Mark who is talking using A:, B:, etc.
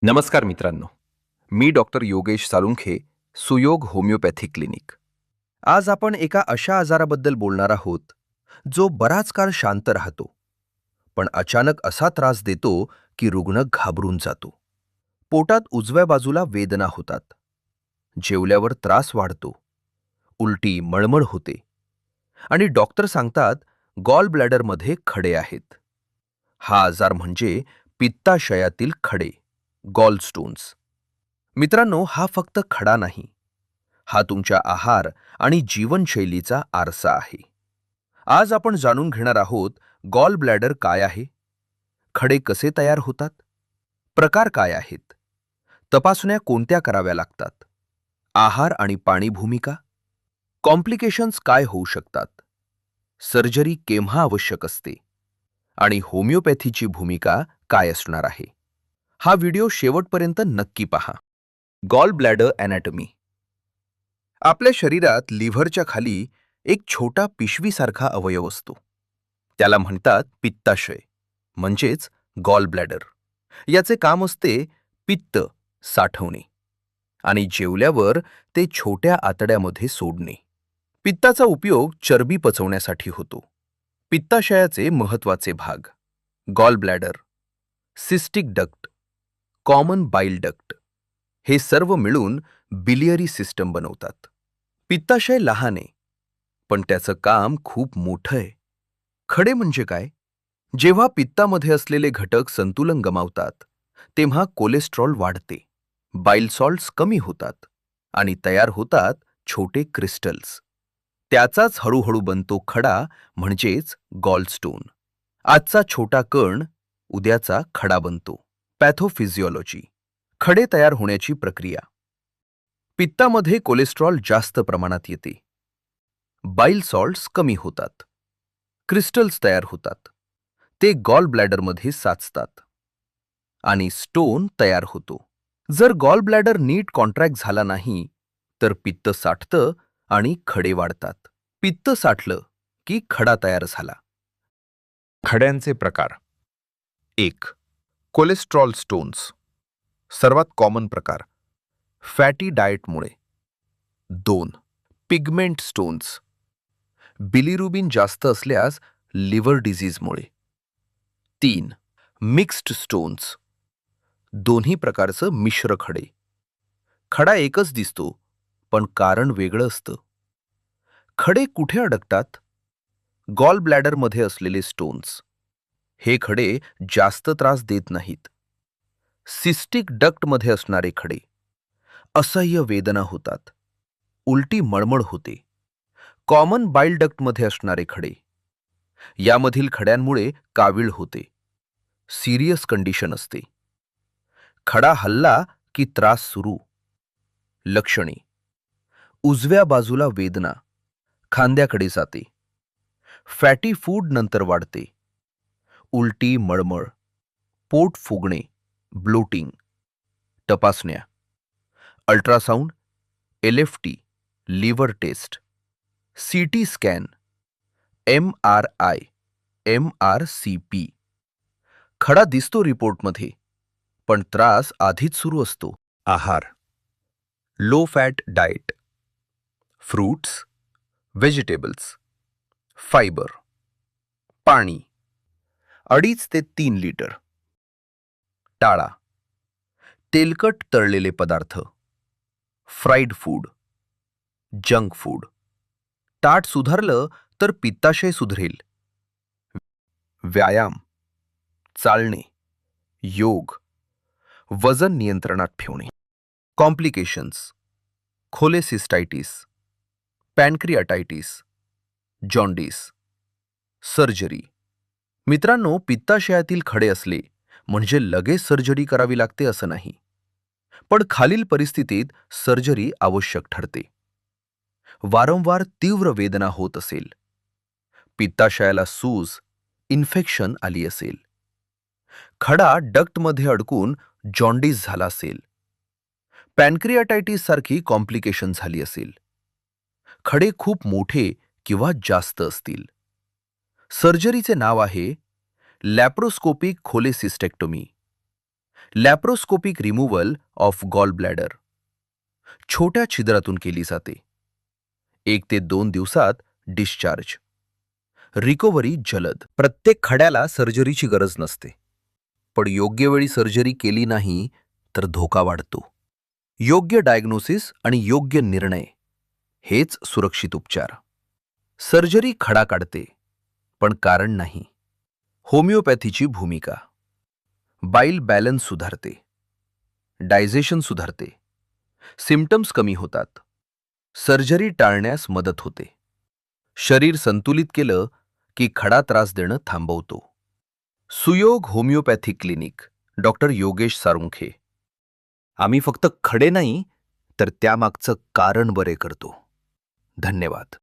A: नमस्कार मित्रांनो, मी डॉक्टर योगेश साळुंखे, सुयोग homeopathy clinic. आज आपण एका अशा आजाराबद्दल बोलणार आहोत जो बराच काळ शांत राहतो, पण अचानक असा त्रास देतो की रुग्ण घाबरून जातो. पोटात उजव्या बाजूला वेदना होतात, जेवल्यावर त्रास वाढतो, उलटी मळमळ होते आणि डॉक्टर सांगतात गॉल ब्लॅडरमध्ये खडे आहेत. हा आजार म्हणजे पित्ताशयातील खडे, गॉल स्टोन्स. मित्रांनो, हा फक्त खडा नाही, हा तुमच्या आहार आणि जीवनशैलीचा आरसा आहे. आज आपण जाणून घेणार आहोत गॉल ब्लॅडर काय आहे, खडे कसे तयार होतात, प्रकार काय आहेत, तपासण्या कोणत्या कराव्या लागतात, आहार आणि पाणी भूमिका, कॉम्प्लिकेशन्स काय होऊ शकतात, सर्जरी केव्हा आवश्यक असते आणि होमिओपॅथीची भूमिका काय असणार आहे. हा व्हिडिओ शेवटपर्यंत नक्की पहा. Gall bladder anatomy. आपल्या शरीरात लिव्हरच्या खाली एक छोटा पिशवीसारखा अवयव असतो. त्याला म्हणतात पित्ताशय, म्हणजेच गॉल ब्लॅडर. याचे काम असते पित्त साठवणे आणि जेवल्यावर ते छोट्या आतड्यामध्ये सोडणे. पित्ताचा उपयोग चरबी पचवण्यासाठी होतो. पित्ताशयाचे महत्वाचे भाग: gall bladder, cystic duct, common bile duct. हे सर्व मिळून बिलियरी सिस्टम बनवतात. पित्ताशय लहान आहे, पण त्याचं काम खूप मोठं आहे. खडे म्हणजे काय? जेव्हा पित्तामध्ये असलेले घटक संतुलन गमावतात, तेव्हा कोलेस्ट्रॉल वाढते, बाईल सॉल्ट्स कमी होतात आणि तयार होतात छोटे क्रिस्टल्स. त्याचाच हळूहळू बनतो खडा, म्हणजेच गॉलस्टोन. आजचा छोटा कण उद्याचा खडा बनतो. पॅथोफिजिओलॉजी. खडे तयार होण्याची प्रक्रिया: पित्तामध्ये कोलेस्ट्रॉल जास्त प्रमाणात येते, बाईल सॉल्ट्स कमी होतात, क्रिस्टल्स तयार होतात, ते गॉल ब्लॅडरमध्ये साचतात आणि स्टोन तयार होतो. जर गॉल ब्लॅडर नीट कॉन्ट्रॅक्ट झाला नाही तर पित्त साठतं आणि खडे वाढतात. पित्त साठलं की खडा तयार झाला.
B: खड्यांचे प्रकार:
A: 1. Cholesterol stones. सर्वात कॉमन प्रकार, फॅटी डाएटमुळे. 2. Pigment stones. बिलिरुबिन जास्त असल्यास लिव्हर डिझीजमुळे. 3. Mixed stones. दोन्ही प्रकारचं मिश्र खडे. खडा एकच दिसतो, पण कारण वेगळं असतं. खडे कुठे अडकतात? गॉल ब्लॅडरमध्ये असलेले स्टोन्स. हे खडे जास्त त्रास देत नाहीत. सिस्टिक डक्टमध्ये असणारे खडे. असह्य वेदना होतात, उलटी मळमळ होते. कॉमन बाईल डक्टमध्ये असणारे खडे. यामधील खड्यांमुळे कावीळ होते, सिरियस कंडिशन असते. खडा हल्ला की त्रास सुरू. लक्षणे: उजव्या बाजूला वेदना, खांद्याकडे जाते, फॅटी फूड नंतर वाढते, उलटी मळमळ, पोट फुगणे, ब्लोटिंग. तपासण्या: ultrasound, LFT, liver test, CT scan, MRI, MRCP. खडा दिसतो रिपोर्टमध्ये, पण त्रास आधीच सुरू असतो.
B: आहार: low fat diet,
A: fruits, vegetables, fibre. पाणी 2.5 ते 3 लिटर. टाळा तेलकट तळलेले पदार्थ, फ्राईड फूड, जंक फूड. ताट सुधारलं तर पित्ताशय सुधरेल. व्यायाम, चालणे, योग, वजन नियंत्रणात ठेवणे. Complications: cholecystitis, pancreatitis, jaundice, surgery. मित्रांनो, पित्ताशयातील खडे असले म्हणजे लगेच सर्जरी करावी लागते असं नाही, पण खालील परिस्थितीत सर्जरी आवश्यक ठरते. वारंवार तीव्र वेदना होत असेल, पित्ताशयाला सूज, इन्फेक्शन आली असेल, खडा डक्टमध्ये अडकून जॉन्डिस झाला असेल, पॅनक्रियाटायटिस सारखी कॉम्प्लिकेशन झाली असेल, खडे खूप मोठे किंवा जास्त असतील. सर्जरीचे नाव आहे laparoscopic cholecystectomy. Laparoscopic removal of gall bladder छोट्या छिद्रातून केली जाते. 1 ते 2 दिवसात डिस्चार्ज. रिकव्हरी जलद. प्रत्येक खड्याला सर्जरीची गरज नसते, पण योग्य वेळी सर्जरी केली नाही तर धोका वाढतो. योग्य डायग्नोसिस आणि योग्य निर्णय हेच सुरक्षित उपचार. सर्जरी खडा काढते, पण कारण नाही. होमिओपॅथीची भूमिका. बाईल बॅलन्स सुधारते, डायजेशन सुधारते, सिम्पटम्स कमी होतात, सर्जरी टाळण्यास मदत होते. शरीर संतुलित केलं की खडा त्रास देणं थांबवतो. Suyog homeopathy clinic, doctor Yogesh Salunkhe. आम्ही फक्त खडे नाही तर त्यामागचं कारण बरे करतो. धन्यवाद.